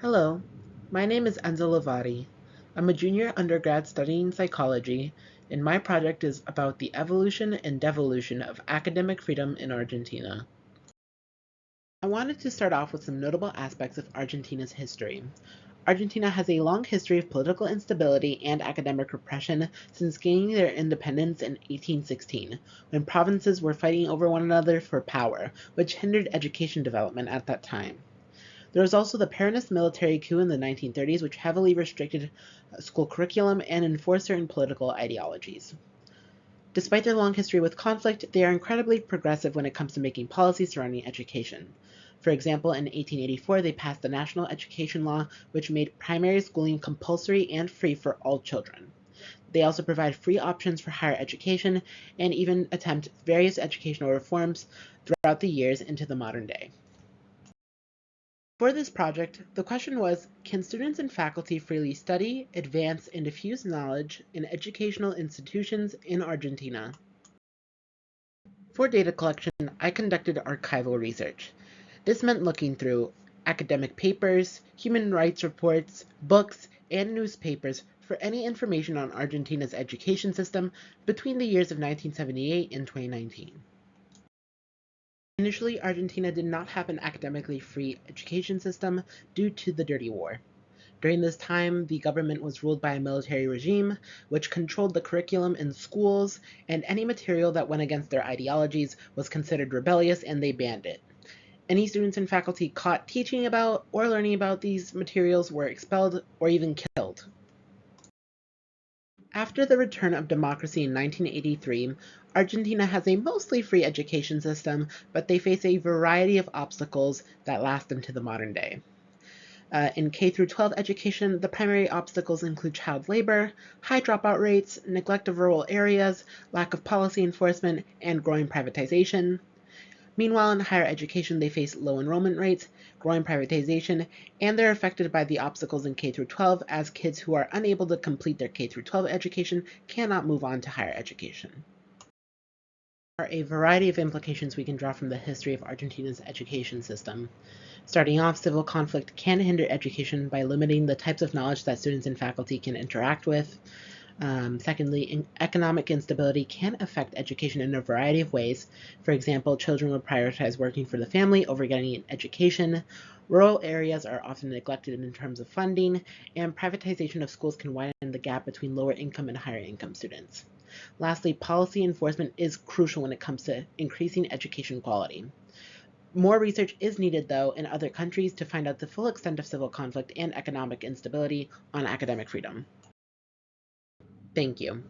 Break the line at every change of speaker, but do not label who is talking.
Hello, my name is Enzo Levati. I'm a junior undergrad studying psychology, and my project is about the evolution and devolution of academic freedom in Argentina. I wanted to start off with some notable aspects of Argentina's history. Argentina has a long history of political instability and academic repression since gaining their independence in 1816, when provinces were fighting over one another for power, which hindered education development at that time. There was also the Peronist military coup in the 1930s, which heavily restricted school curriculum and enforced certain political ideologies. Despite their long history with conflict, they are incredibly progressive when it comes to making policies surrounding education. For example, in 1884, they passed the National Education Law, which made primary schooling compulsory and free for all children. They also provide free options for higher education and even attempt various educational reforms throughout the years into the modern day. For this project, the question was, can students and faculty freely study, advance, and diffuse knowledge in educational institutions in Argentina? For data collection, I conducted archival research. This meant looking through academic papers, human rights reports, books, and newspapers for any information on Argentina's education system between the years of 1978 and 2019. Initially, Argentina did not have an academically free education system due to the Dirty War. During this time, the government was ruled by a military regime, which controlled the curriculum in schools, and any material that went against their ideologies was considered rebellious and they banned it. Any students and faculty caught teaching about or learning about these materials were expelled or even killed. After the return of democracy in 1983, Argentina has a mostly free education system, but they face a variety of obstacles that last into the modern day. In K-12 education, the primary obstacles include child labor, high dropout rates, neglect of rural areas, lack of policy enforcement, and growing privatization. Meanwhile, in higher education, they face low enrollment rates, growing privatization, and they're affected by the obstacles in K-12 as kids who are unable to complete their K-12 education cannot move on to higher education. There are a variety of implications we can draw from the history of Argentina's education system. Starting off, civil conflict can hinder education by limiting the types of knowledge that students and faculty can interact with. Secondly, economic instability can affect education in a variety of ways. For example, children will prioritize working for the family over getting an education. Rural areas are often neglected in terms of funding, and privatization of schools can widen the gap between lower income and higher income students. Lastly, policy enforcement is crucial when it comes to increasing education quality. More research is needed, though, in other countries to find out the full extent of civil conflict and economic instability on academic freedom. Thank you.